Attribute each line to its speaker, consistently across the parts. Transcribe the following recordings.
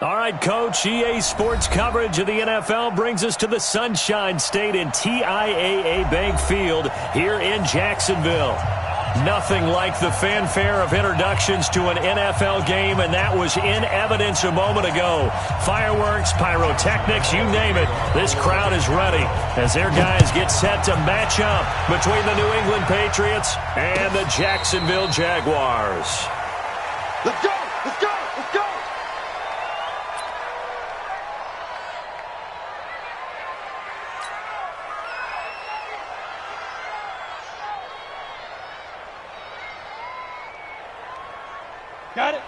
Speaker 1: All right, Coach, EA Sports coverage of the NFL brings us to the Sunshine State in TIAA Bank Field here in Jacksonville. Nothing like the fanfare of introductions to an NFL game, and that was in evidence a moment ago. Fireworks, pyrotechnics, you name it. This crowd is ready as their guys get set to match up between the New England Patriots and the Jacksonville Jaguars.
Speaker 2: Let's go! Let's go! Let's go! Got it.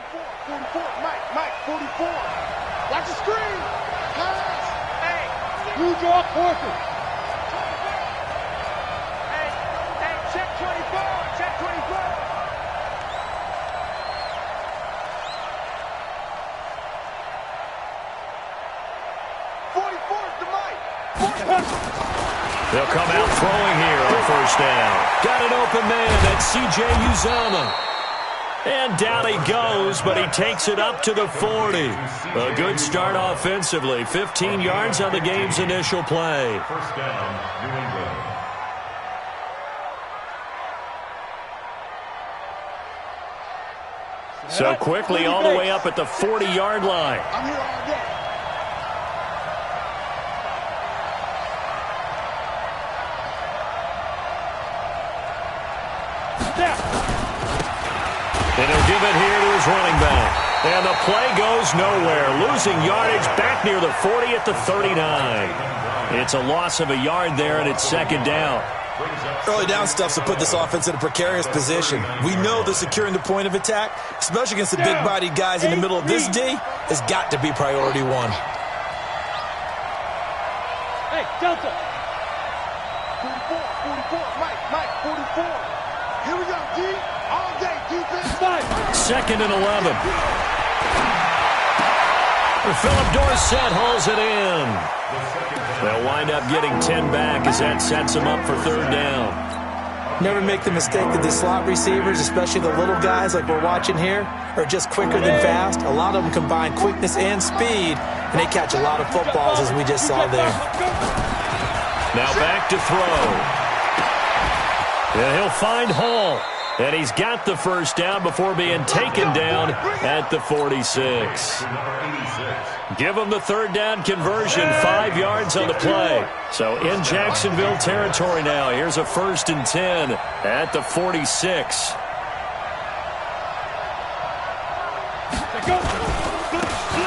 Speaker 2: 44, Mike, 44. Watch the screen. Pass. Hey, you draw quarter. Hey, check 24. Check 24.
Speaker 1: They'll come out throwing here on first down. Got an open man. That's C.J. Uzomah. And down he goes, but he takes it up to the 40. A good start offensively. 15 yards on the game's initial play.
Speaker 3: First down, New England.
Speaker 1: So quickly all the way up at the 40-yard line.
Speaker 2: I'm here all day.
Speaker 1: And he'll give it here to his running back. And the play goes nowhere. Losing yardage back near the 40 at the 39. It's a loss of a yard there, and it's second down.
Speaker 4: Early down stuff's to put this offense in a precarious position. We know that securing the point of attack, especially against the big-bodied guys in the middle of this D, has got to be priority one.
Speaker 2: Hey, Delta. 44, Mike, 44. Here we go, D. All day, defense.
Speaker 1: Second and 11. Philip Dorsett hauls it in. They'll wind up getting 10 back as that sets them up for third down.
Speaker 4: Never make the mistake that the slot receivers, especially the little guys like we're watching here, are just quicker than fast. A lot of them combine quickness and speed, and they catch a lot of footballs, as we just saw there.
Speaker 1: Now back to throw. And he'll find Hall. And he's got the first down before being taken down at the 46. Give him the third down conversion, 5 yards on the play. So in Jacksonville territory now. Here's a 1st and 10 at the 46.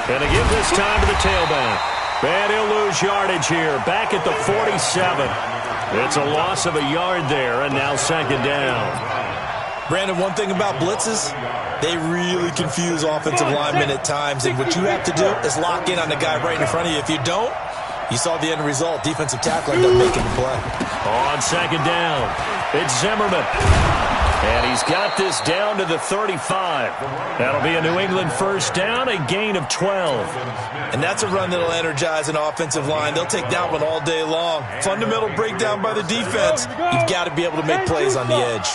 Speaker 1: And they give this time to the tailback. And he'll lose yardage here, back at the 47. It's a loss of a yard there, and now second down.
Speaker 4: Brandon, one thing about blitzes, they really confuse offensive linemen at times, and what you have to do is lock in on the guy right in front of you. If you don't, you saw the end result. Defensive tackle ended up making the play.
Speaker 1: On second down, it's Zimmerman. And he's got this down to the 35. That'll be a New England first down, a gain of 12.
Speaker 4: And that's a run that'll energize an offensive line. They'll take that one all day long. Fundamental breakdown by the defense. You've got to be able to make plays on the edge.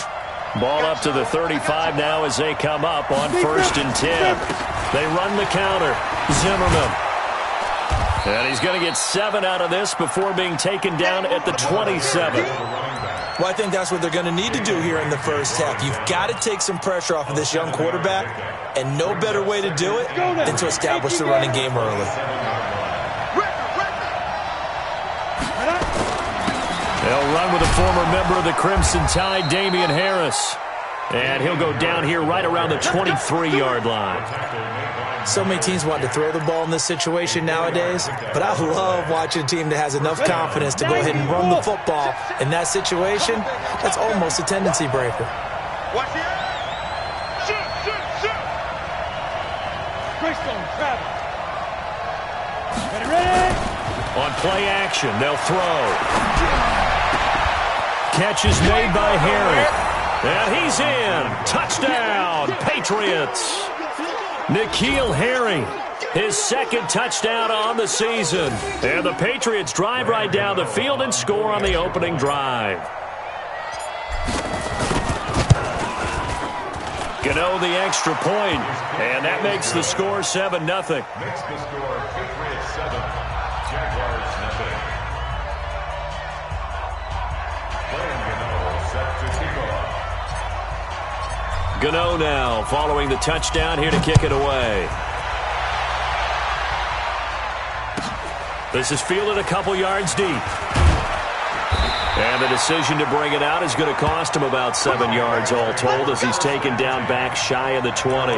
Speaker 1: Ball up to the 35 now as they come up on 1st and 10. They run the counter. Zimmerman. And he's going to get 7 out of this before being taken down at the 27.
Speaker 4: Well, I think that's what they're going to need to do here in the first half. You've got to take some pressure off of this young quarterback, and no better way to do it than to establish the running game early.
Speaker 1: They'll run with a former member of the Crimson Tide, Damian Harris. And he'll go down here right around the 23-yard line.
Speaker 4: So many teams want to throw the ball in this situation nowadays, but I love watching a team that has enough confidence to go ahead and run the football. In that situation, that's almost a tendency breaker.
Speaker 2: Watch it. Shoot. Greystone, Travis. Ready?
Speaker 1: On play action, they'll throw. Catch is made by Harry. And he's in. Touchdown, Patriots. N'Keal Harry, his second touchdown on the season. And the Patriots drive right down the field and score on the opening drive. Gano the extra point, and that makes the score 7-0.
Speaker 3: Makes the score Patriots 7, Jaguars nothing. Playing Gano set to kick off.
Speaker 1: Gano now following the touchdown here to kick it away. This is fielded a couple yards deep. And the decision to bring it out is going to cost him about 7 yards all told as he's taken down back shy of the 20.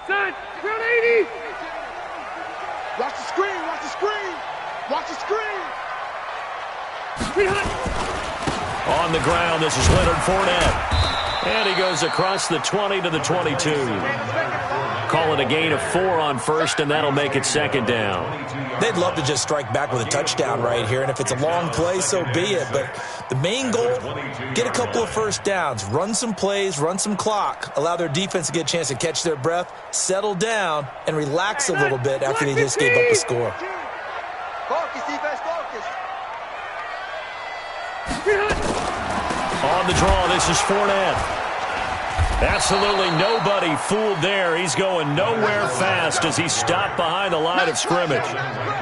Speaker 2: Set, ground 80. Watch the screen, watch the screen. Watch the screen.
Speaker 1: On the ground, this is Leonard Fournette. And he goes across the 20 to the 22. Call it a gain of 4 on first, and that'll make it second down.
Speaker 4: They'd love to just strike back with a touchdown right here, and if it's a long play, so be it. But the main goal, get a couple of first downs, run some plays, run some clock, allow their defense to get a chance to catch their breath, settle down, and relax a little bit after they just gave up a score.
Speaker 2: Focus, defense, focus.
Speaker 1: On the draw, this is Fournette. Absolutely nobody fooled there. He's going nowhere fast as he's stopped behind the line of scrimmage.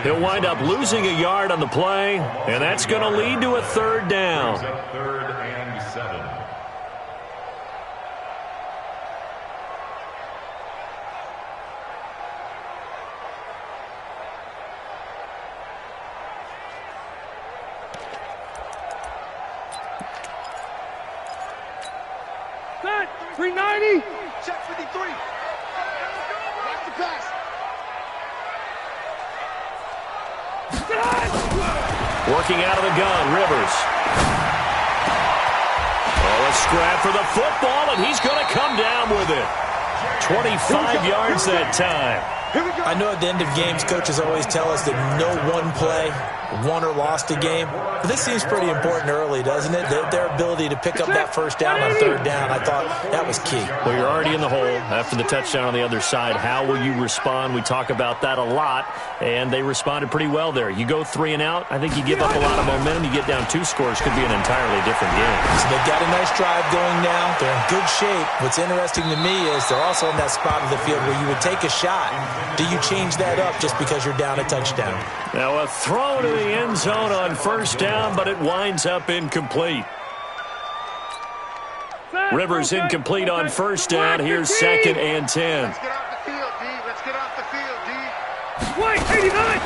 Speaker 1: He'll wind up losing a yard on the play, and that's going to lead to a third down.
Speaker 3: Third and 7.
Speaker 2: Set, 390. Check 53. Watch the pass.
Speaker 1: Working out of the gun, Rivers. Oh, a scrap for the football, and he's going to come down with it. 25 yards that time.
Speaker 4: I know at the end of games, coaches always tell us that no one play won or lost a game. But this seems pretty important early, doesn't it? Their ability to pick up that first down on third down, I thought that was key.
Speaker 1: Well, you're already in the hole after the touchdown on the other side. How will you respond? We talk about that a lot, and they responded pretty well there. You go 3 and out, I think you give up a lot of momentum. You get down 2 scores, could be an entirely different game.
Speaker 4: So they've got a nice drive going now. They're in good shape. What's interesting to me is they're also in that spot of the field where you would take a shot. Do you change that up just because you're down a touchdown?
Speaker 1: Now a throw to the end zone on first down, but it winds up incomplete. Rivers incomplete on first down. Here's 2nd and 10.
Speaker 2: Let's get off the field, D. Let's get off the field, D. White, 89.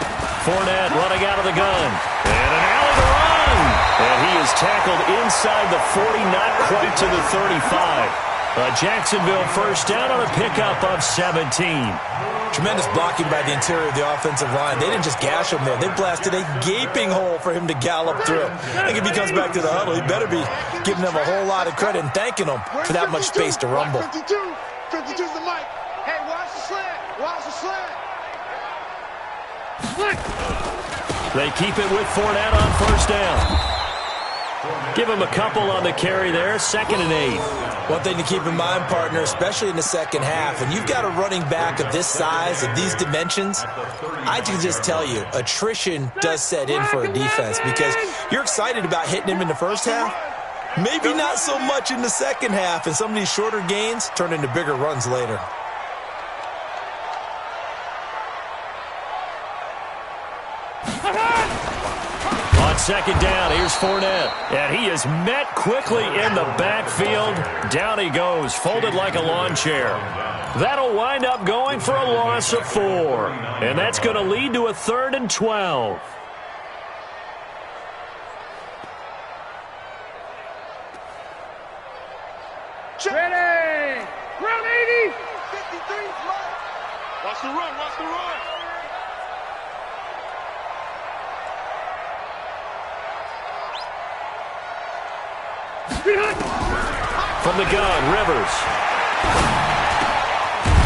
Speaker 1: Fournette running out of the gun. And an alley to run. And he is tackled inside the 40, not quite to the 35. A Jacksonville first down on a pickup of 17.
Speaker 4: Tremendous blocking by the interior of the offensive line. They didn't just gash him there. They blasted a gaping hole for him to gallop through. I think if he comes back to the huddle, he better be giving them a whole lot of credit and thanking them for that much space to rumble.
Speaker 2: 52. 52's the mic. Hey, watch the slant. Watch the slant.
Speaker 1: They keep it with Fournette on first down. Give him a couple on the carry there. 2nd and 8.
Speaker 4: One thing to keep in mind, partner, especially in the second half, and you've got a running back of this size, of these dimensions, I can just tell you, attrition does set in for a defense because you're excited about hitting him in the first half. Maybe not so much in the second half, and some of these shorter gains turn into bigger runs later.
Speaker 1: On 2nd down, here's Fournette. And he is met quickly in the backfield. Down he goes, folded like a lawn chair. That'll wind up going for a loss of 4. And that's going to lead to a 3rd and 12.
Speaker 2: Ready. Ground 80. 53. Watch the run. Watch the run.
Speaker 1: From the gun, Rivers.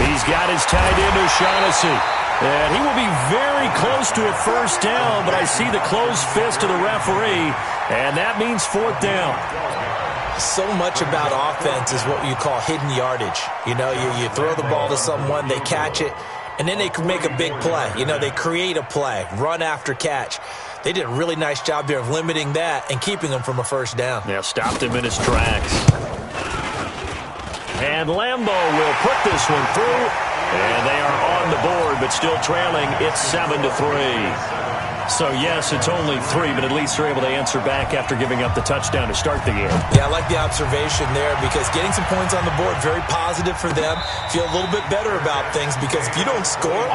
Speaker 1: He's got his tight end O'Shaughnessy. And he will be very close to a first down, but I see the closed fist of the referee, and that means fourth down.
Speaker 4: So much about offense is what you call hidden yardage. You know, you throw the ball to someone, they catch it, and then they can make a big play. You know, they create a play, run after catch. They did a really nice job there of limiting that and keeping him from a first down.
Speaker 1: Yeah, stopped him in his tracks. And Lambo will put this one through, and they are on the board, but still trailing. It's 7-3. So, yes, it's only 3, but at least they're able to answer back after giving up the touchdown to start the game.
Speaker 4: Yeah, I like the observation there because getting some points on the board, very positive for them. Feel a little bit better about things because if you don't score,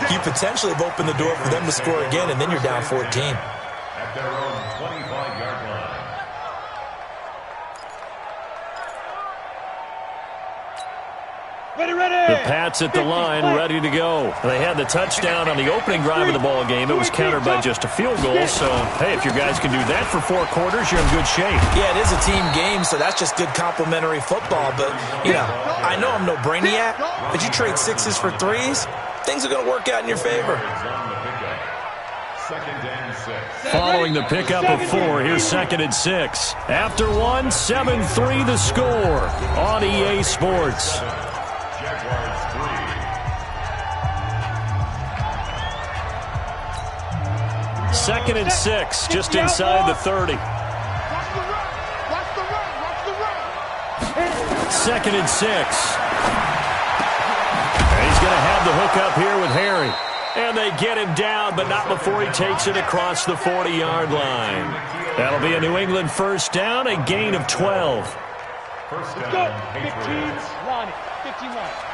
Speaker 4: you potentially have opened the door for them to score again, and then you're down 14.
Speaker 3: At their own 25-yard line.
Speaker 1: The Pats at the line, ready to go. They had the touchdown on the opening drive of the ball game. It was countered by just a field goal. So, hey, if your guys can do that for 4 quarters, you're in good shape.
Speaker 4: Yeah, it is a team game, so that's just good complimentary football. But, you know, I know I'm no brainiac, but you trade 6s for 3s, things are going to work out in your favor.
Speaker 1: Following the pickup of 4, here's 2nd and 6. After 1, 7-3 the score on EA Sports.
Speaker 3: Jaguars 3.
Speaker 1: 2nd and 6, just inside the 30. 2nd and 6. And he's going to have the hook up here with Harry. And they get him down, but not before he takes it across the 40-yard line. That'll be a New England first down, a gain of 12.
Speaker 3: First
Speaker 2: Let's
Speaker 3: down,
Speaker 2: go.
Speaker 3: Patriots.
Speaker 2: 15, Ronnie. 15 Ronnie.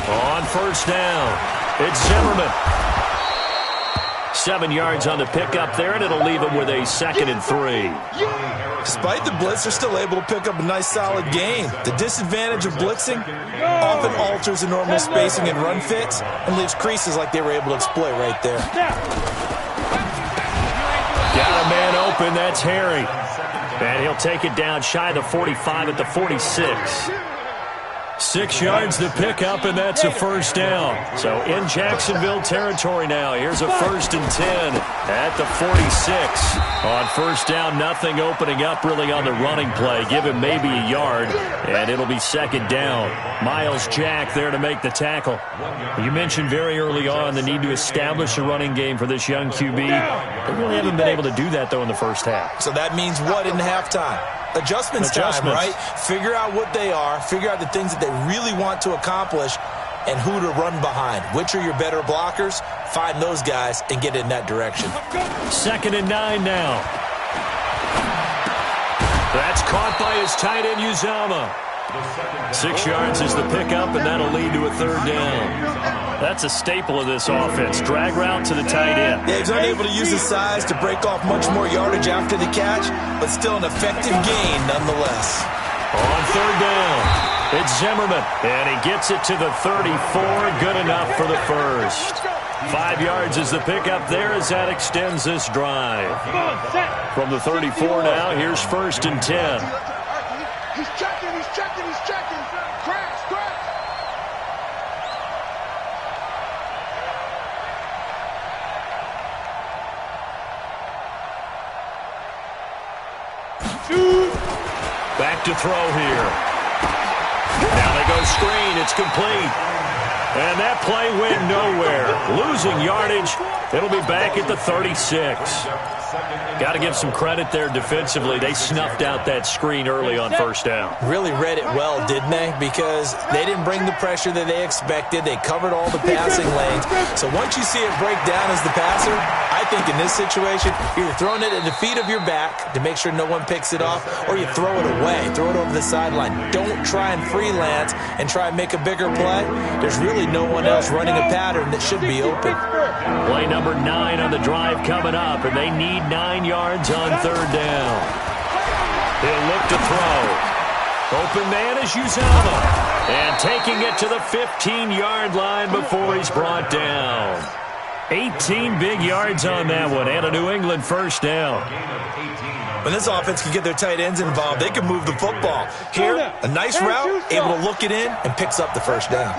Speaker 1: On first down, it's Zimmerman. 7 yards on the pickup there, and it'll leave him with a 2nd and 3.
Speaker 4: Despite the blitz, they're still able to pick up a nice, solid gain. The disadvantage of blitzing often alters the normal spacing and run fits and leaves creases like they were able to exploit right there.
Speaker 1: Got a man open, that's Harry. And he'll take it down shy of the 45 at the 46. 6 yards to pick up, and that's a first down. So in Jacksonville territory now. Here's a 1st and 10 at the 46. On first down, nothing opening up really on the running play. Give him maybe a yard, and it'll be 2nd down. Miles Jack there to make the tackle. You mentioned very early on the need to establish a running game for this young QB. They really haven't been able to do that, though, in the first half.
Speaker 4: So that means what in halftime? Adjustments time, right? Figure out what they are, figure out the things that they really want to accomplish, and who to run behind. Which are your better blockers? Find those guys and get in that direction.
Speaker 1: 2nd and 9 now. That's caught by his tight end, Uzama. 6 yards is the pickup, and that'll lead to a 3rd down. That's a staple of this offense. Drag route to the tight end.
Speaker 4: Yeah, he's unable to use his size to break off much more yardage after the catch, but still an effective gain nonetheless.
Speaker 1: On 3rd down, it's Zimmerman, and he gets it to the 34. Good enough for the first. 5 yards is the pickup there as that extends this drive. From the 34 now, here's 1st and 10.
Speaker 2: He's checking, he's checking, he's checking. Crash, crash.
Speaker 1: Back to throw here. Now they go screen. It's complete. And that play went nowhere. Losing yardage. It'll be back at the 36. Got to give some credit there defensively. They snuffed out that screen early on first down.
Speaker 4: Really read it well, didn't they? Because they didn't bring the pressure that they expected. They covered all the passing lanes. So once you see it break down as the passer, I think in this situation, you're either throwing it at the feet of your back to make sure no one picks it off, or you throw it away. Throw it over the sideline. Don't try and freelance and try and make a bigger play. There's really no one else running a pattern that should be open.
Speaker 1: Play number 9 on the drive coming up, and they need 9 yards on 3rd down. He'll look to throw. Open man is Uzama. And taking it to the 15-yard line before he's brought down. 18 big yards on that one, and a New England first down.
Speaker 3: Gain of 18 on
Speaker 4: When this offense can get their tight ends involved, they can move the football. Here, a nice route, able to look it in, and picks up the first down.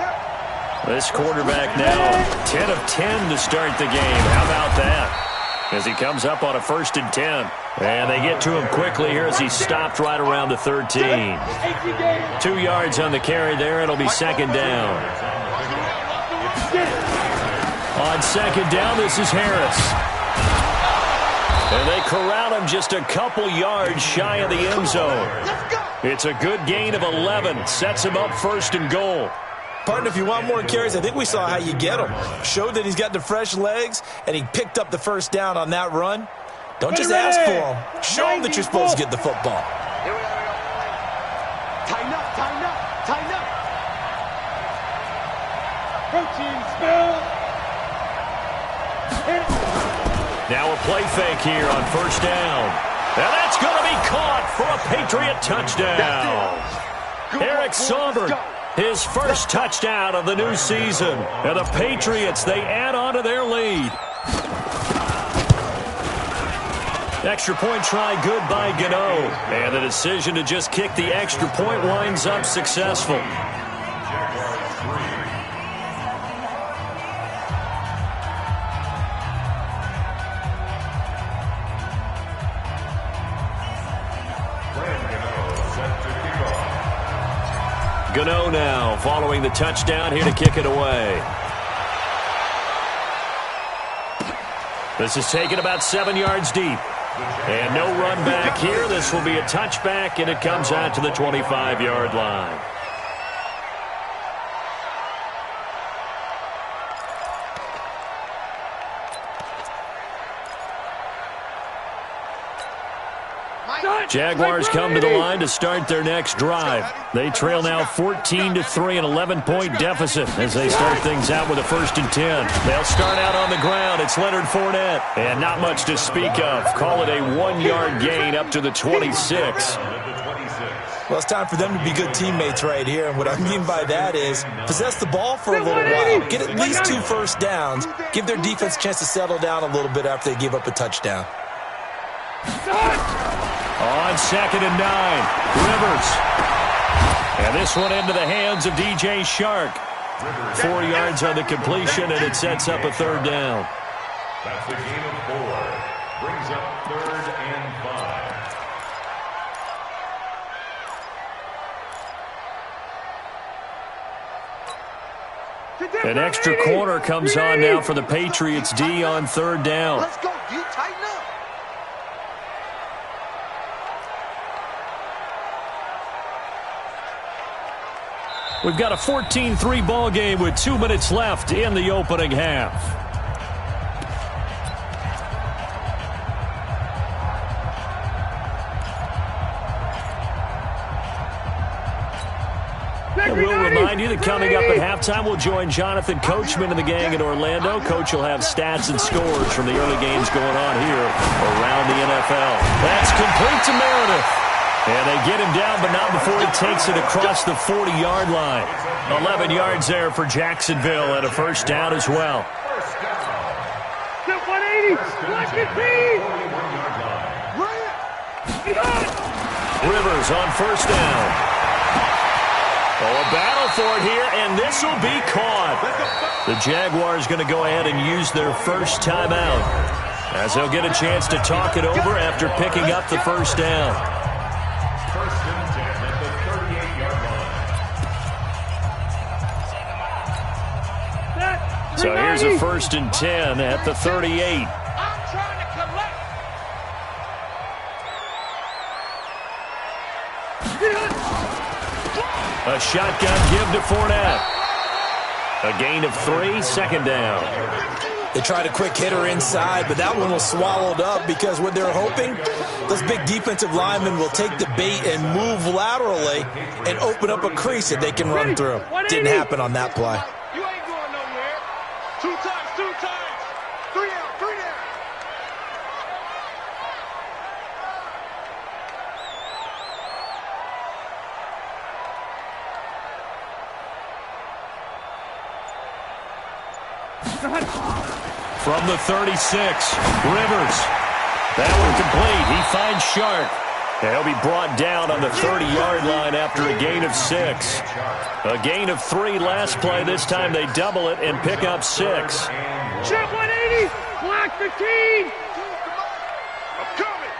Speaker 1: This quarterback now 10 of 10 to start the game. How about that? As he comes up on a 1st and 10. And they get to him quickly here as he stopped right around the 13. 2 yards on the carry there. It'll be 2nd down. On 2nd down, this is Harris. And they corral him just a couple yards shy of the end zone. It's a good gain of 11. Sets him up 1st and goal.
Speaker 4: Partner, if you want more carries, I think we saw how you get him. Showed that he's got the fresh legs, and he picked up the first down on that run. Don't just ask for him. Show him that you're supposed to get the football.
Speaker 2: Here we go. Tighten up, tighten up, tighten up. Protein spill.
Speaker 1: Now a play fake here on 1st down. And that's going to be caught for a Patriot touchdown. Eric Sauber. His first touchdown of the new season. And the Patriots, they add on to their lead. Extra point try good by Gano. And the decision to just kick the extra point winds up successful. Gano now following the touchdown here to kick it away. This is taken about 7 yards deep. And no run back here. This will be a touchback, and it comes out to the 25-yard line. Jaguars come to the line to start their next drive. They trail now 14-3, an 11-point deficit as they start things out with a 1st and 10. They'll start out on the ground. It's Leonard Fournette. And not much to speak of. Call it a 1-yard gain up to the 26.
Speaker 4: Well, it's time for them to be good teammates right here. And what I mean by that is possess the ball for a little while. Get at least 2 first downs. Give their defense a chance to settle down a little bit after they give up a touchdown.
Speaker 1: On 2nd and 9, Rivers. And this one into the hands of DJ Shark. 4 yards on the completion, and it sets up a 3rd down.
Speaker 3: That's the gain of 4. Brings up 3rd and 5.
Speaker 1: An extra corner comes on now for the Patriots D on 3rd down.
Speaker 2: Let's go, D. Tighten up.
Speaker 1: We've got a 14-3 ball game with 2 minutes left in the opening half. And we'll remind you that coming up at halftime, we'll join Jonathan Coachman and the gang in Orlando. Coach will have stats and scores from the early games going on here around the NFL. That's complete to Meredith. And they get him down, but not before he takes it across the 40-yard line. 11 yards there for Jacksonville and a 1st down as well.
Speaker 2: Get 180. Black and Pete.
Speaker 1: Rivers on 1st down. Oh, a battle for it here, and this will be caught. The Jaguars going to go ahead and use their first timeout as they'll get a chance to talk it over after picking up the 1st down. So here's a 1st and 10 at the 38.
Speaker 2: I'm trying to collect.
Speaker 1: A shotgun give to Fournette. A gain of 3, 2nd down.
Speaker 4: They tried a quick hitter inside, but that one was swallowed up because what they're hoping, those big defensive linemen will take the bait and move laterally and open up a crease that they can run through. Didn't happen on that play.
Speaker 2: You ain't going nowhere. 2 times, 2 times. 3 out, 3 down.
Speaker 1: From the 36, Rivers. That one complete. He finds Shark. He'll be brought down on the 30-yard line after a gain of 6. A gain of 3 last play. This time they double it and pick up 6.
Speaker 2: Chip 180. Block 15. I'm coming.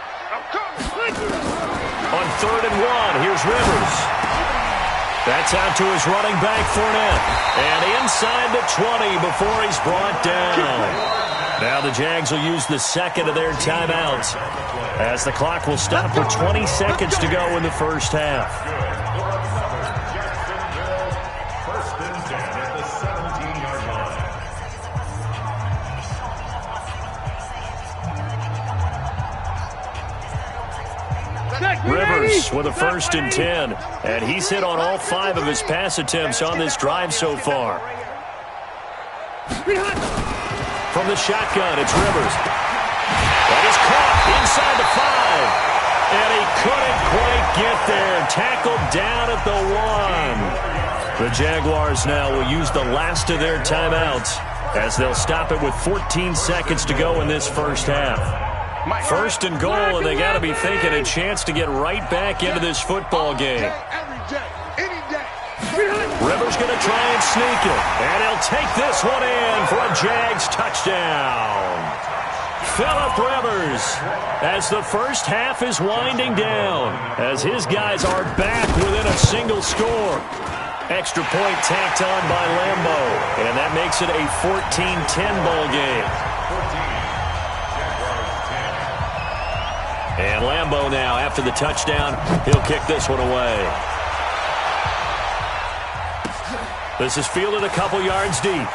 Speaker 1: On 3rd and 1, here's Rivers. That's out to his running back, Fournette. And inside the 20 before he's brought down. Now the Jags will use the second of their timeouts as the clock will stop with 20 seconds to go in the first half.
Speaker 3: First and 10 at the 17-yard line.
Speaker 1: Rivers with a 1st and 10, and he's hit on all 5 of his pass attempts on this drive so far. From the shotgun, it's Rivers. That is caught inside the 5. And he couldn't quite get there. Tackled down at the 1. The Jaguars now will use the last of their timeouts as they'll stop it with 14 seconds to go in this first half. 1st and goal, and they got to be thinking a chance to get right back into this football game. Rivers going to try and sneak it, and he'll take this one in for a Jags touchdown. Phillip Rivers, as the first half is winding down, as his guys are back within a single score. Extra point tacked on by Lambo, and that makes it a 14-10 ball game. And Lambo now, after the touchdown, he'll kick this one away. This is fielded a couple yards deep.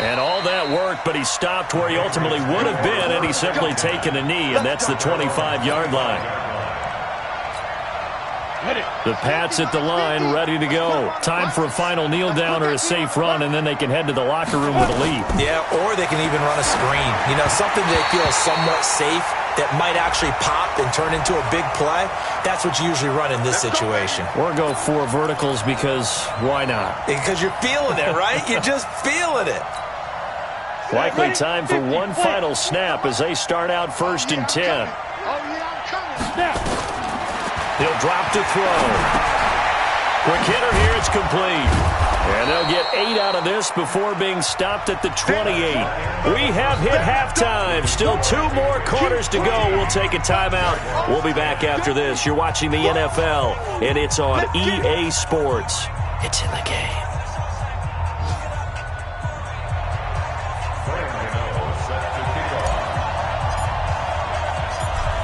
Speaker 1: And all that work, but he stopped where he ultimately would have been, and he's simply taken a knee, and that's the 25-yard line. The Pats at the line, ready to go. Time for a final kneel down or a safe run, and then they can head to the locker room with a lead.
Speaker 4: Yeah, or they can even run a screen. You know, something they feel somewhat safe that might actually pop and turn into a big play. That's what you usually run in this situation.
Speaker 1: Or go 4 verticals because why not?
Speaker 4: Because you're feeling it, right? You're just feeling it.
Speaker 1: Likely time for one final snap as they start out 1st and 10. He'll drop to throw. Quick hitter here, it's complete. And they'll get 8 out of this before being stopped at the 28. We have hit halftime. Still 2 more quarters to go. We'll take a timeout. We'll be back after this. You're watching the NFL, and it's on EA Sports. It's in the game.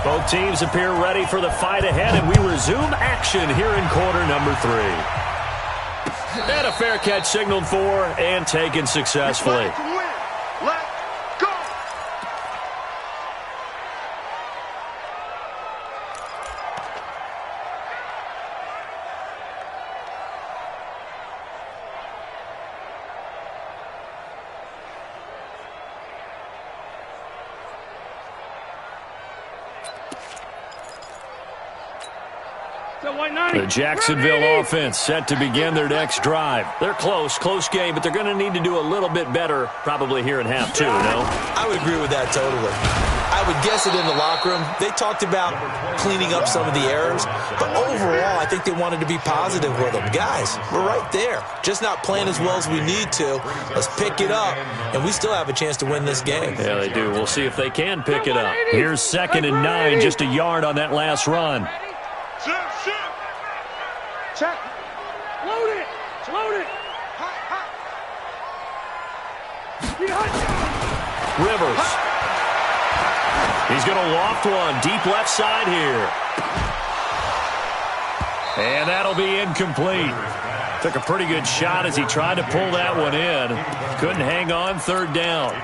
Speaker 1: Both teams appear ready for the fight ahead, and we resume action here in quarter number 3. And a fair catch signaled for and taken successfully. The Jacksonville offense set to begin their next drive. They're close game, but they're going to need to do a little bit better probably here in half 2, no?
Speaker 4: I would agree with that totally. I would guess it in the locker room. They talked about cleaning up some of the errors, but overall, I think they wanted to be positive with them. Guys, we're right there. Just not playing as well as we need to. Let's pick it up, and we still have a chance to win this game.
Speaker 1: Yeah, they do. We'll see if they can pick it up. Here's 2nd and 9, just a yard on that last run.
Speaker 2: Check. Load it. Load it.
Speaker 1: Rivers. He's going to loft one deep left side here. And that'll be incomplete. Took a pretty good shot as he tried to pull that one in. Couldn't hang on, 3rd down.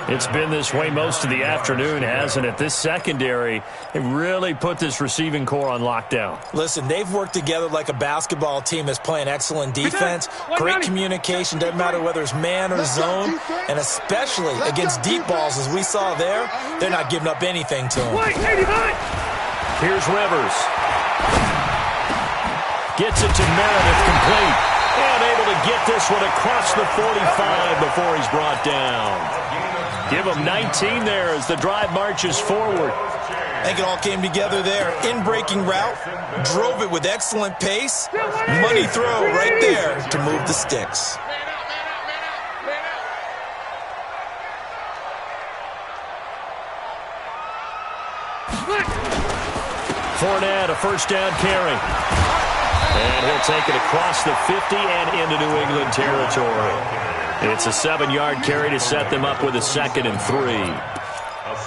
Speaker 1: It's been this way most of the afternoon, hasn't it? This secondary, they really put this receiving core on lockdown.
Speaker 4: Listen, they've worked together like a basketball team that's playing excellent defense, great communication, doesn't matter whether it's man or zone, and especially against deep balls as we saw there, they're not giving up anything to them.
Speaker 1: Here's Rivers. Gets it to Meredith, complete. And able to get this one across the 45 before he's brought down. Give them 19 there as the drive marches forward.
Speaker 4: I think it all came together there. In-breaking route, drove it with excellent pace. Money throw right there to move the sticks.
Speaker 1: Fournette, a first down carry. And he'll take it across the 50 and into New England territory. It's a 7-yard carry to set them up with a 2nd and 3.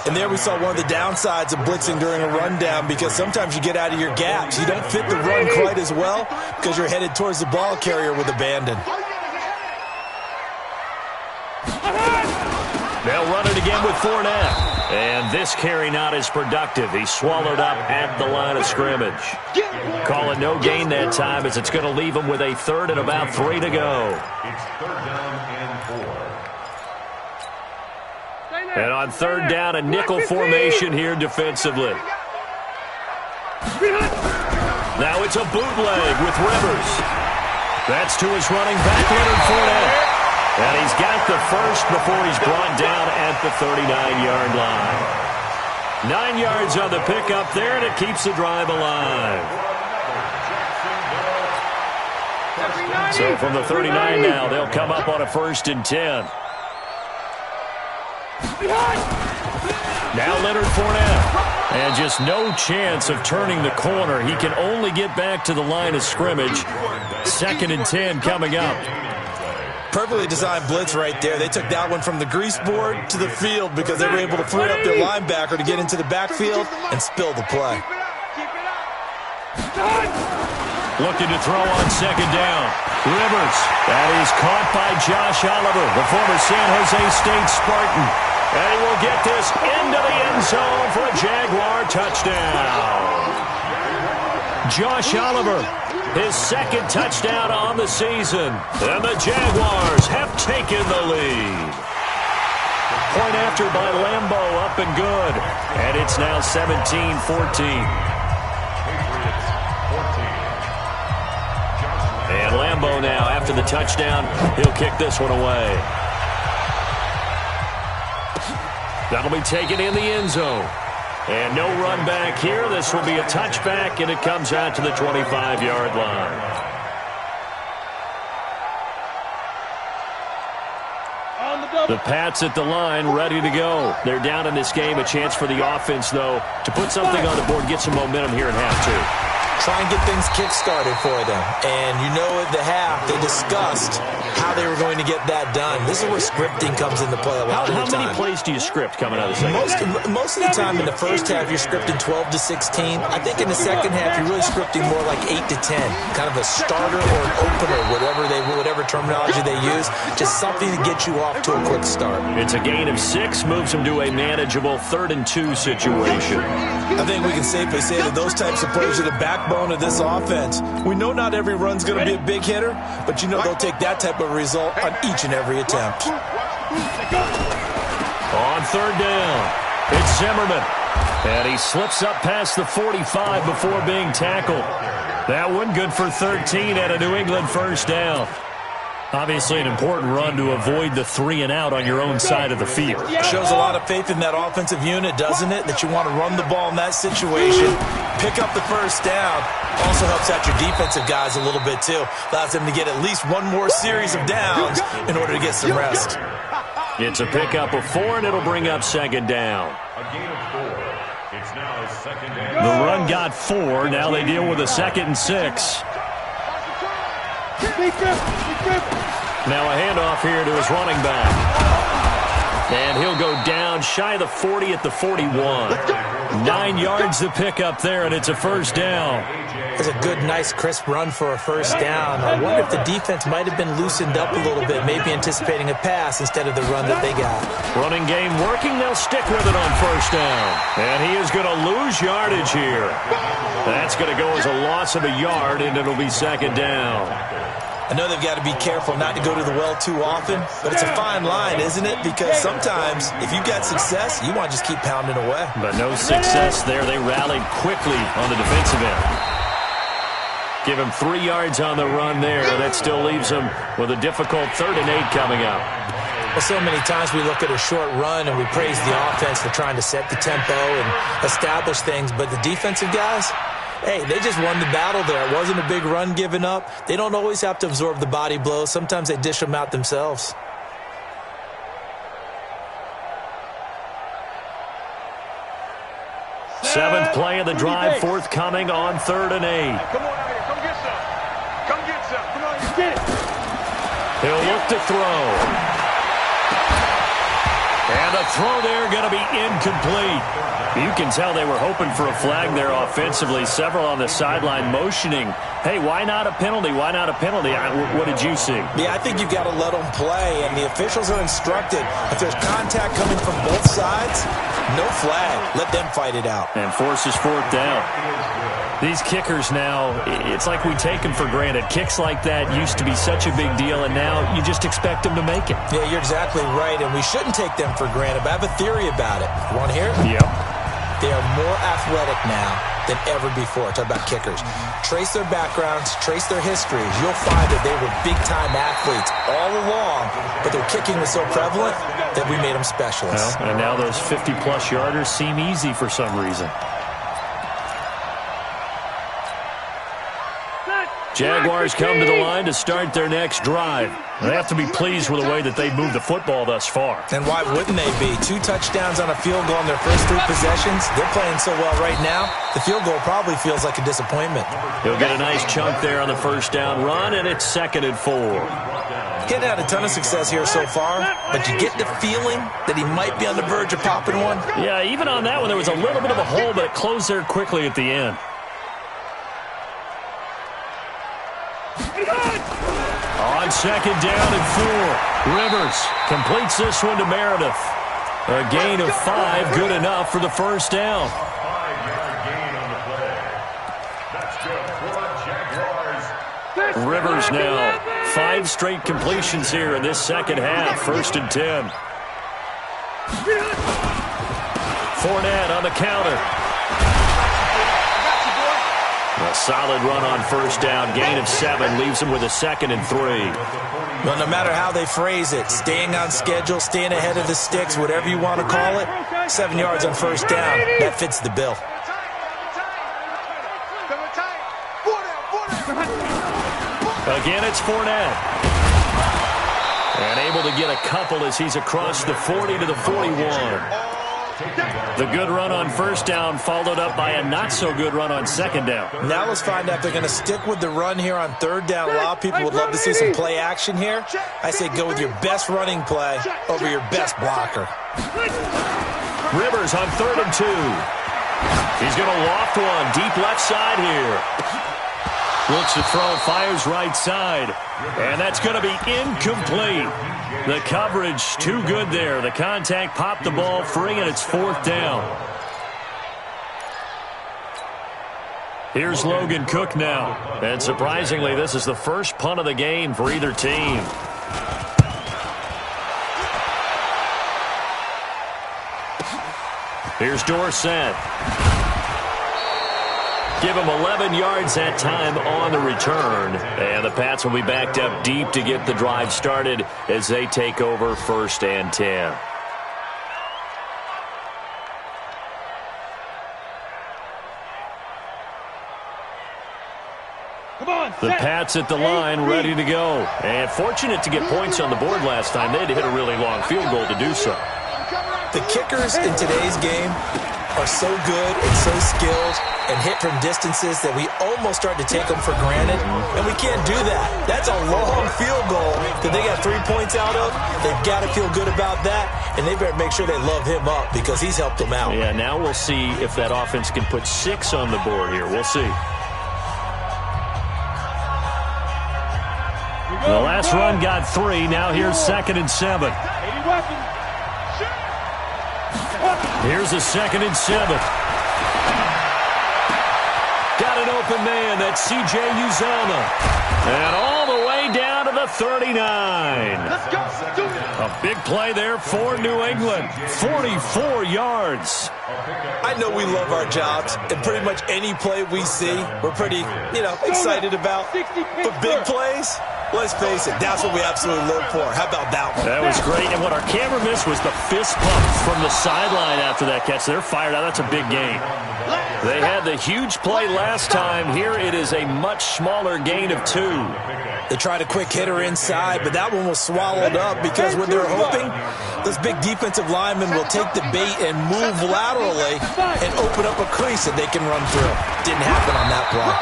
Speaker 4: And there we saw one of the downsides of blitzing during a rundown, because sometimes you get out of your gaps. You don't fit the run quite as well because you're headed towards the ball carrier with abandon.
Speaker 1: They'll run it again with Fournette. And this carry not as productive. He's swallowed up at the line of scrimmage. Call it no gain that time, as it's going to leave him with a 3rd and about 3 to go.
Speaker 3: It's 3rd down and 4.
Speaker 1: And on 3rd down, a nickel formation here defensively. Now it's a bootleg with Rivers. That's to his running back, Leonard Fournette. And he's got the first before he's brought down at the 39-yard line. 9 yards on the pickup there, and it keeps the drive alive. So from the 39 now, they'll come up on a 1st and 10. Now Leonard Fournette. And just no chance of turning the corner. He can only get back to the line of scrimmage. 2nd and 10 coming up.
Speaker 4: Perfectly designed blitz right there. They took that one from the grease board to the field because they were able to free up their linebacker to get into the backfield and spill the play.
Speaker 1: Looking to throw on 2nd down. Rivers. That is caught by Josh Oliver, the former San Jose State Spartan. And he will get this into the end zone for a Jaguar touchdown. Josh Oliver, his 2nd touchdown on the season. And the Jaguars have taken the lead. Point after by Lambo, up and good. And it's now 17-14. And Lambo now, after the touchdown, he'll kick this one away. That'll be taken in the end zone. And no run back here. This will be a touchback, and it comes out to the 25-yard line. The Pats at the line, ready to go. They're down in this game. A chance for the offense, though, to put something on the board, get some momentum here in half 2.
Speaker 4: Try and get things kick-started for them. And you know at the half, they discussed how they were going to get that done. This is where scripting comes into play a lot of the time.
Speaker 1: How many plays do you script coming out of the second half?
Speaker 4: Most of the time in the first half, you're scripting 12 to 16. I think in the second half, you're really scripting more like 8 to 10. Kind of a starter or an opener, whatever terminology they use. Just something to get you off to a quick start.
Speaker 1: It's a gain of 6, moves them to a manageable 3rd and 2 situation.
Speaker 4: I think we can safely say that those types of plays are the backbone of this offense. We know not every run's going to be a big hitter, but you know they'll take that type of result on each and every attempt.
Speaker 1: On 3rd down, it's Zimmerman. And he slips up past the 45 before being tackled. That one good for 13 at a New England 1st down. Obviously an important run to avoid the 3 and out on your own side of the field.
Speaker 4: Shows a lot of faith in that offensive unit, doesn't it? That you want to run the ball in that situation, pick up the 1st down. Also helps out your defensive guys a little bit, too. Allows them to get at least one more series of downs in order to get some rest.
Speaker 1: It's a pickup of 4, and it'll bring up 2nd down.
Speaker 3: A gain of 4. It's now 2nd down.
Speaker 1: The run got 4. Now they deal with a 2nd and 6. Now a handoff here to his running back. And he'll go down shy of the 40 at the 41. 9 yards to pick up there, and it's a 1st down.
Speaker 4: It's a good, nice, crisp run for a 1st down. I wonder if the defense might have been loosened up a little bit, maybe anticipating a pass instead of the run that they got.
Speaker 1: Running game working. They'll stick with it on 1st down. And he is going to lose yardage here. That's going to go as a loss of a yard, and it'll be 2nd down.
Speaker 4: I know they've got to be careful not to go to the well too often, but it's a fine line, isn't it? Because sometimes, if you got success, you want to just keep pounding away.
Speaker 1: But no success there. They rallied quickly on the defensive end. Give him 3 yards on the run there. That still leaves him with a difficult 3rd and 8 coming up.
Speaker 4: Well, so many times we look at a short run and we praise the offense for trying to set the tempo and establish things, but the defensive guys, hey, they just won the battle there. It wasn't a big run given up. They don't always have to absorb the body blows. Sometimes they dish them out themselves.
Speaker 1: Seventh play of the drive, forthcoming on 3rd and 8.
Speaker 2: Come on out here. Come get some. Come get some. Come on, you get it.
Speaker 1: He'll look to throw. And the throw there going to be incomplete. You can tell they were hoping for a flag there offensively. Several on the sideline motioning, hey, why not a penalty? Why not a penalty? What did you see?
Speaker 4: Yeah, I think you've got to let them play, and the officials are instructed. If there's contact coming from both sides, no flag. Let them fight it out.
Speaker 1: And forces 4th down. These kickers now, it's like we take them for granted. Kicks like that used to be such a big deal, and now you just expect them to make it.
Speaker 4: Yeah, you're exactly right, and we shouldn't take them for granted, but I have a theory about it. You want to hear it?
Speaker 1: Yep.
Speaker 4: They are more athletic now than ever before. Talk about kickers. Trace their backgrounds, trace their histories. You'll find that they were big-time athletes all along, but their kicking was so prevalent that we made them specialists.
Speaker 1: Well, and now those 50-plus yarders seem easy for some reason. Jaguars come to the line to start their next drive. They have to be pleased with the way that they've moved the football thus far.
Speaker 4: And why wouldn't they be? 2 touchdowns on a field goal in their first 3 possessions. They're playing so well right now, the field goal probably feels like a disappointment.
Speaker 1: He'll get a nice chunk there on the first down run, and it's 2nd and 4.
Speaker 4: He hadn't had a ton of success here so far, but you get the feeling that he might be on the verge of popping one.
Speaker 1: Yeah, even on that one, there was a little bit of a hole, but it closed there quickly at the end. On 2nd down and 4, Rivers completes this one to Meredith. A gain of 5, good enough for the first down.
Speaker 3: 5-yard gain on the play. That's good for the Jaguars.
Speaker 1: Rivers now 5 straight completions here in this second half. 1st and 10. Fournette on the counter. A solid run on first down. Gain of 7 leaves him with a 2nd and 3.
Speaker 4: Well, no matter how they phrase it, staying on schedule, staying ahead of the sticks, whatever you want to call it, 7 yards on first down, that fits the bill.
Speaker 1: Again, it's Fournette. And able to get a couple as he's across the 40 to the 41. The good run on first down followed up by a not-so-good run on 2nd down.
Speaker 4: Now let's find out if they're going to stick with the run here on 3rd down. A lot of people would love to see some play action here. I say go with your best running play over your best blocker.
Speaker 1: Rivers on 3rd and 2. He's going to loft one deep left side here. Looks to throw, fires right side. And that's going to be incomplete. The coverage too good there. The contact popped the ball free, and it's 4th down. Here's Logan Cook now. And surprisingly, this is the first punt of the game for either team. Here's Dorsett. Give him 11 yards that time on the return. And the Pats will be backed up deep to get the drive started as they take over 1st and 10. The Pats at the line, ready to go. And fortunate to get points on the board last time. They had to hit a really long field goal to do so.
Speaker 4: The kickers in today's game are so good and so skilled and hit from distances that we almost start to take them for granted, and we can't do that. That's a long field goal that they got 3 points out of. They've got to feel good about that, and they better make sure they love him up because he's helped them out.
Speaker 1: Yeah, now we'll see if that offense can put 6 on the board here. We'll see. The last run got 3. Now here's 2nd and 7. Here's a 2nd and 7. Got an open man. That's C.J. Uzomah. And all the way down to the 39. A big play there for New England. 44 yards.
Speaker 4: I know we love our jobs, and pretty much any play we see, we're pretty, excited about. But big plays, Let's face it, that's what we absolutely live for. How about that one?
Speaker 1: That was great. And what our camera missed was the fist pump from the sideline after that catch. They're fired out. That's a big gain. They had the huge play last time. Here it is a much smaller gain of 2.
Speaker 4: They tried a quick hitter inside, but that one was swallowed up because what they're hoping, this big defensive lineman will take the bait and move laterally and open up a crease that they can run through. Didn't happen on that play.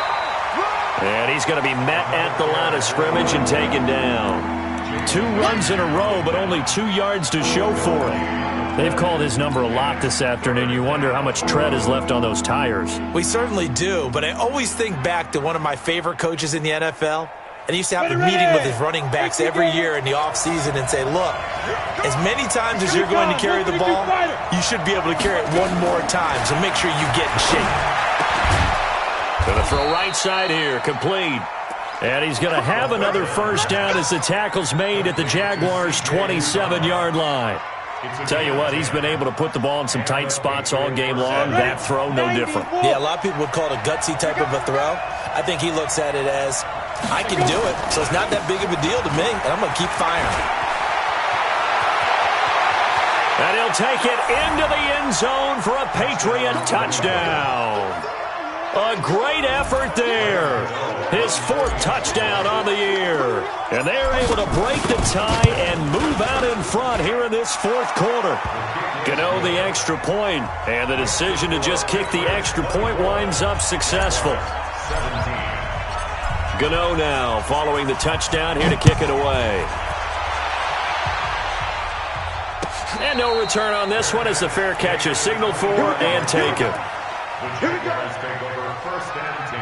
Speaker 1: And he's going to be met at the line of scrimmage and taken down. 2 runs in a row, but only 2 yards to show for it. They've called his number a lot this afternoon. You wonder how much tread is left on those tires.
Speaker 4: We certainly do, but I always think back to one of my favorite coaches in the NFL. And he used to have a meeting with his running backs every year in the offseason and say, look, as many times as you're going to carry the ball, you should be able to carry it one more time, so make sure you get in shape.
Speaker 1: Going to throw right side here, complete. And he's going to have another first down as the tackle's made at the Jaguars' 27-yard line. Tell you what, he's been able to put the ball in some tight spots all game long. That throw, no different.
Speaker 4: Yeah, a lot of people would call it a gutsy type of a throw. I think he looks at it as, I can do it, so it's not that big of a deal to me, and I'm going to keep firing.
Speaker 1: And he'll take it into the end zone for a Patriot touchdown. A great effort there. His 4th touchdown on the year. And they're able to break the tie and move out in front here in this 4th quarter. Gano the extra point, and the decision to just kick the extra point winds up successful. Gano now following the touchdown here to kick it away. And no return on this one as the fair catch is signaled for and taken.
Speaker 3: The Jaguars take over 1st and 10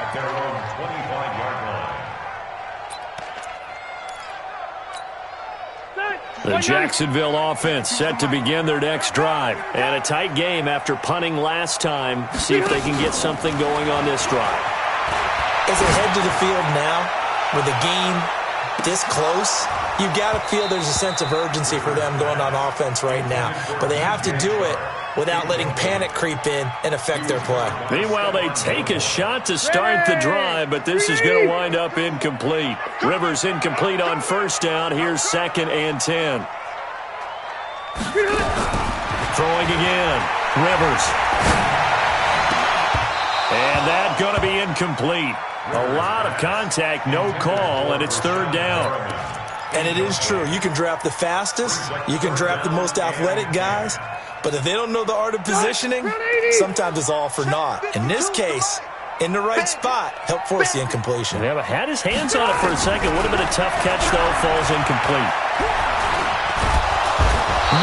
Speaker 3: at their own 25-yard line.
Speaker 1: The Jacksonville offense set to begin their next drive. And a tight game after punting last time. See if they can get something going on this drive.
Speaker 4: As they head to the field now, with the game this close, you've got to feel there's a sense of urgency for them going on offense right now. But they have to do it without letting panic creep in and affect their play.
Speaker 1: Meanwhile, they take a shot to start the drive, but this is going to wind up incomplete. Rivers incomplete on first down. Here's 2nd and 10. Throwing again. Rivers. And that's going to be incomplete. A lot of contact, no call, and it's 3rd down.
Speaker 4: And it is true. You can draft the fastest. You can draft the most athletic guys. But if they don't know the art of positioning, sometimes it's all for naught. In this case, in the right spot, help force the incompletion.
Speaker 1: Yeah, but had his hands on it for a second. Would have been a tough catch, though. Falls incomplete.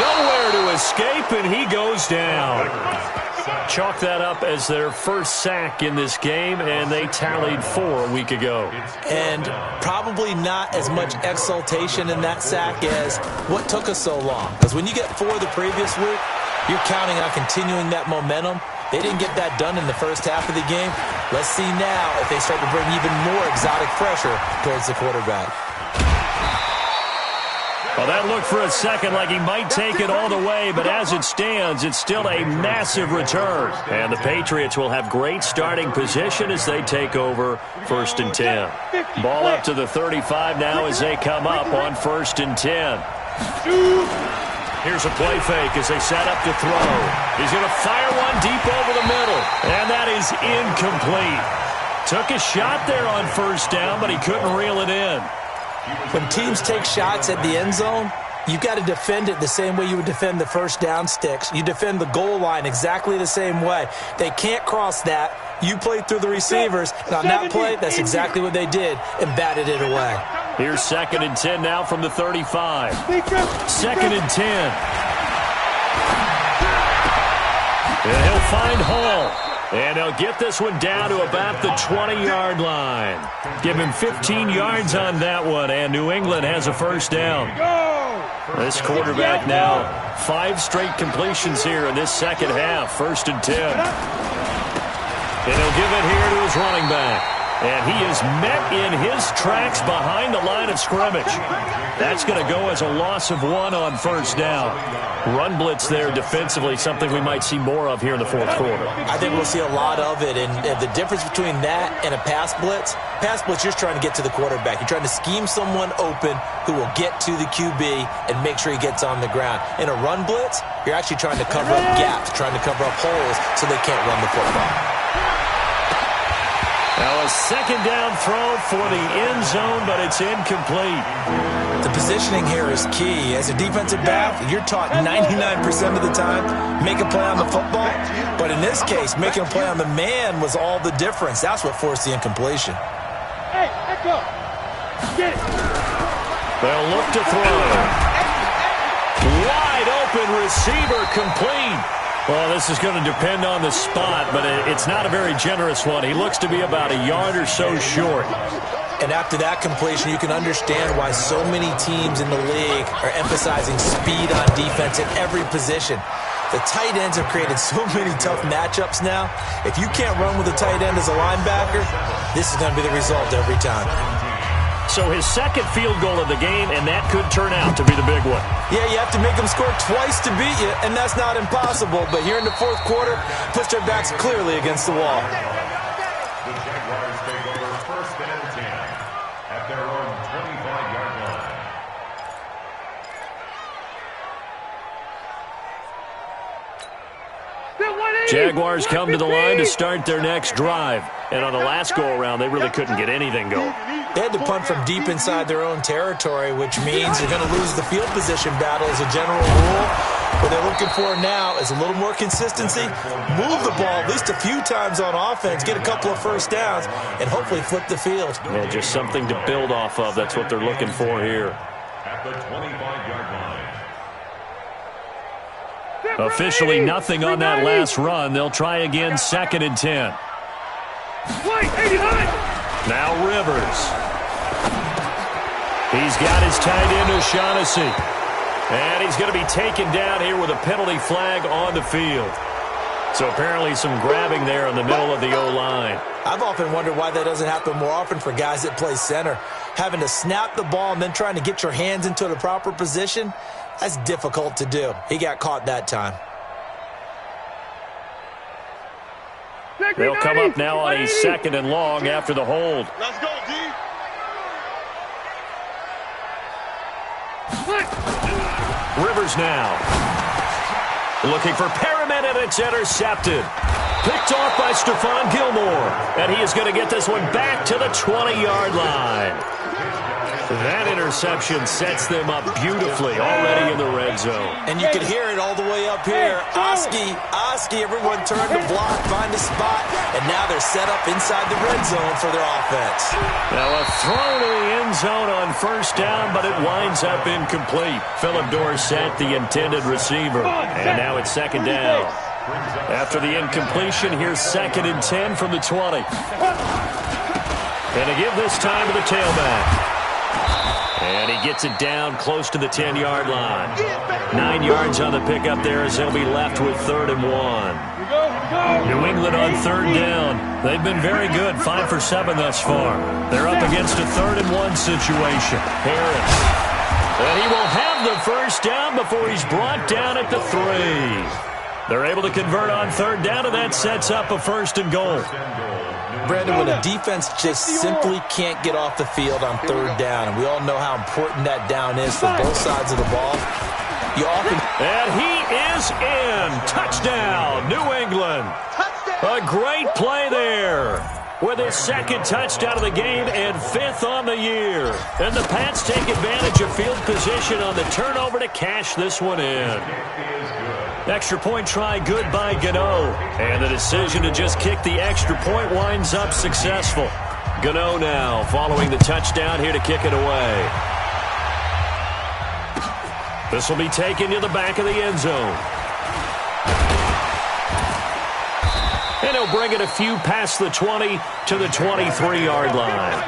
Speaker 1: Nowhere to escape, and he goes down. Chalk that up as their first sack in this game, and they tallied 4 a week ago.
Speaker 4: And probably not as much exultation in that sack as what took us so long. Because when you get 4 the previous week, you're counting on continuing that momentum. They didn't get that done in the first half of the game. Let's see now if they start to bring even more exotic pressure towards the quarterback.
Speaker 1: Well, that looked for a second like he might take it all the way, but as it stands, it's still a massive return. And the Patriots will have great starting position as they take over 1st and 10. Ball up to the 35 now as they come up on 1st and 10. Here's a play fake as they set up to throw. He's going to fire one deep over the middle, and that is incomplete. Took a shot there on first down, but he couldn't reel it in.
Speaker 4: When teams take shots at the end zone, you've got to defend it the same way you would defend the first down sticks. You defend the goal line exactly the same way. They can't cross that. You play through the receivers, and on that play, that's exactly what they did and batted it away.
Speaker 1: Here's 2nd and 10 now from the 35. 2nd and 10. And he'll find Hall. And he'll get this one down to about the 20-yard line. Give him 15 yards on that one, and New England has a first down. This quarterback now, 5 straight completions here in this second half, 1st and 10. And he'll give it here to his running back. And he is met in his tracks behind the line of scrimmage. That's going to go as a loss of 1 on first down. Run blitz there defensively, something we might see more of here in the fourth quarter.
Speaker 4: I think we'll see a lot of it, and the difference between that and a pass blitz, you're just trying to get to the quarterback. You're trying to scheme someone open who will get to the QB and make sure he gets on the ground. In a run blitz, you're actually trying to cover up gaps, trying to cover up holes so they can't run the football.
Speaker 1: Now a second down throw for the end zone, but it's incomplete.
Speaker 4: The positioning here is key. As a defensive back, you're taught 99% of the time, make a play on the football. But in this case, making a play on the man was all the difference. That's what forced the incompletion.
Speaker 2: Hey, let go. Get it.
Speaker 1: They'll look to throw. Wide open receiver complete. Well, this is going to depend on the spot, but it's not a very generous one. He looks to be about a yard or so short.
Speaker 4: And after that completion, you can understand why so many teams in the league are emphasizing speed on defense at every position. The tight ends have created so many tough matchups now. If you can't run with a tight end as a linebacker, this is going to be the result every time.
Speaker 1: So his second field goal of the game, and that could turn out to be the big one.
Speaker 4: Yeah, you have to make them score twice to beat you, and that's not impossible. But here in the fourth quarter, push their backs clearly against the wall.
Speaker 3: The Jaguars take over first and 10 at their own 25-yard line.
Speaker 1: Jaguars come to the line to start their next drive. And on the last go-around, they really couldn't get anything going.
Speaker 4: They had to punt from deep inside their own territory, which means you're going to lose the field position battle as a general rule. What they're looking for now is a little more consistency, move the ball at least a few times on offense, get a couple of first downs, and hopefully flip the field.
Speaker 1: Yeah, just something to build off of. That's what they're looking for here.
Speaker 3: At the 25-yard line.
Speaker 1: Officially nothing on that last run. They'll try again, 2nd and 10. Now Rivers. He's got his tight end O'Shaughnessy. And he's going to be taken down here with a penalty flag on the field. So apparently some grabbing there in the middle of the O-line.
Speaker 4: I've often wondered why that doesn't happen more often for guys that play center. Having to snap the ball and then trying to get your hands into the proper position, that's difficult to do. He got caught that time.
Speaker 1: They'll come up now on a 2nd and long after the hold.
Speaker 2: Let's go, D.
Speaker 1: Rivers now. Looking for Perriman, and it's intercepted. Picked off by Stephon Gilmore. And he is going to get this one back to the 20-yard line. That interception sets them up beautifully already in the red zone.
Speaker 4: And you can hear it all the way up here. Oski, everyone turned to block, find a spot, and now they're set up inside the red zone for their offense.
Speaker 1: Now a throw to the end zone on first down, but it winds up incomplete. Philip Dorsett, the intended receiver. And now it's 2nd down. After the incompletion, here's 2nd and 10 from the 20. And to give this time to the tailback. And he gets it down close to the 10-yard line. 9 yards on the pickup there as they'll be left with 3rd and 1. New England on 3rd down. They've been very good, 5 for 7 thus far. They're up against a 3rd and 1 situation. Harris. And he will have the first down before he's brought down at the 3. They're able to convert on 3rd down, and that sets up a 1st and goal.
Speaker 4: Brandon, when a defense just simply can't get off the field on 3rd down, and we all know how important that down is for both sides of the ball, you often...
Speaker 1: And he is in. Touchdown, New England. A great play there. With his 2nd touchdown of the game and 5th on the year. And the Pats take advantage of field position on the turnover to cash this one in. Extra point try good by Gano. And the decision to just kick the extra point winds up successful. Gano now following the touchdown here to kick it away. This will be taken to the back of the end zone. And he'll bring it a few past the 20 to the 23-yard line.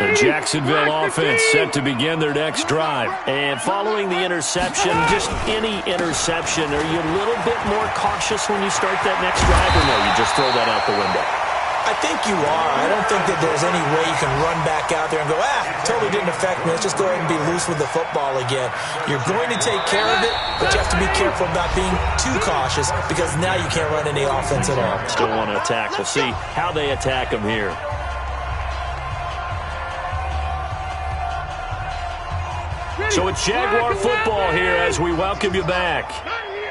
Speaker 1: The Jacksonville offense set to begin their next drive.
Speaker 5: And following the interception, just any interception, are you a little bit more cautious when you start that next drive, or no, you just throw that out the window?
Speaker 4: I think you are. I don't think that there's any way you can run back out there and go, totally didn't affect me. Let's just go ahead and be loose with the football again. You're going to take care of it, but you have to be careful about being too cautious because now you can't run any offense at all.
Speaker 5: Still want to attack. We'll see how they attack them here.
Speaker 1: So it's Jaguar football here as we welcome you back.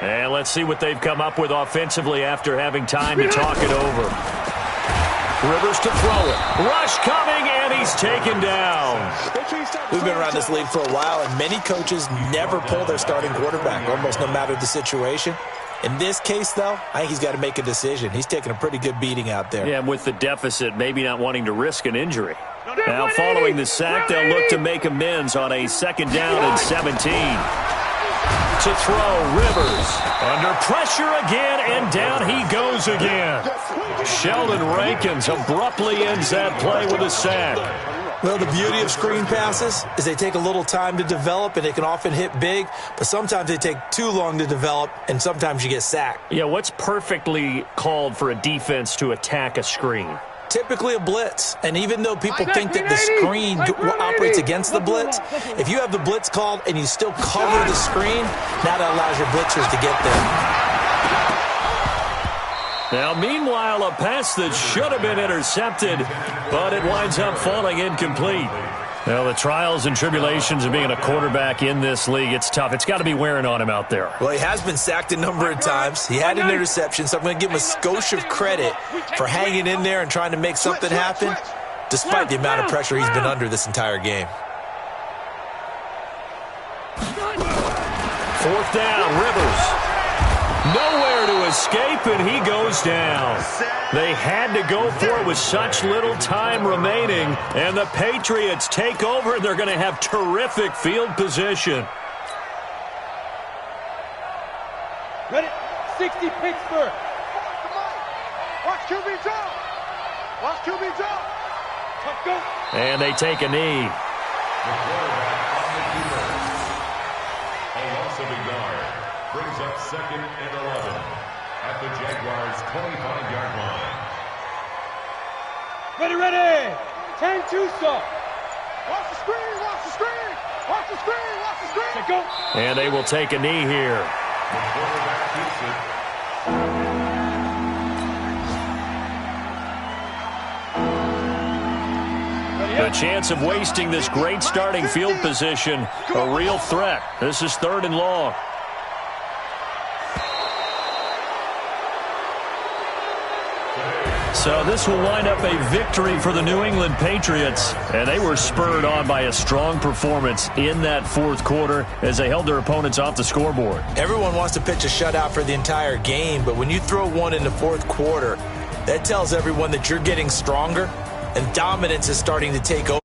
Speaker 1: And let's see what they've come up with offensively after having time to talk it over. Rivers to throw it. Rush coming, and he's taken down.
Speaker 4: We've been around this league for a while, and many coaches never pull their starting quarterback, almost no matter the situation. In this case, though, I think he's got to make a decision. He's taking a pretty good beating out there.
Speaker 1: Yeah, with the deficit, maybe not wanting to risk an injury. Now, following the sack, they'll look to make amends on a 2nd down and 17. To throw, Rivers. Under pressure again, and down he goes again. Sheldon Rankins abruptly ends that play with a sack.
Speaker 4: Well, the beauty of screen passes is they take a little time to develop, and they can often hit big, but sometimes they take too long to develop, and sometimes you get sacked.
Speaker 1: Yeah, what's perfectly called for a defense to attack a screen?
Speaker 4: Typically a blitz, and even though people think that the screen operates against the blitz, if you have the blitz called and you still cover the screen, now that allows your blitzers to get there.
Speaker 1: Now, meanwhile, a pass that should have been intercepted, but it winds up falling incomplete. Well, the trials and tribulations of being a quarterback in this league, it's tough. It's got to be wearing on him out there.
Speaker 4: Well, he has been sacked a number of times. He had an interception, so I'm going to give him a skosh of credit for hanging in there and trying to make something happen, despite the amount of pressure he's been under this entire game.
Speaker 1: 4th down, Rivers. Nowhere to escape, and he goes down. They had to go for it with such little time remaining, and the Patriots take over, and they're going to have terrific field position.
Speaker 2: Ready? 60 Pittsburgh. Watch QB jump. Watch QB jump. Let's go.
Speaker 1: And they take a knee.
Speaker 3: The quarterback on the keeper. A loss of a yard. Brings up 2nd and 11 at the Jaguars' 25-yard line.
Speaker 2: Ready. 10 Tucson. Watch the screen. Watch the screen. Watch the screen. Watch the screen. Let's go.
Speaker 1: And they will take a knee here.
Speaker 3: The quarterback keeps it.
Speaker 1: The chance of wasting this great starting field position, a real threat. This is 3rd and long. So this will wind up a victory for the New England Patriots, and they were spurred on by a strong performance in that 4th quarter as they held their opponents off the scoreboard.
Speaker 4: Everyone wants to pitch a shutout for the entire game, but when you throw one in the 4th quarter, that tells everyone that you're getting stronger and dominance is starting to take over.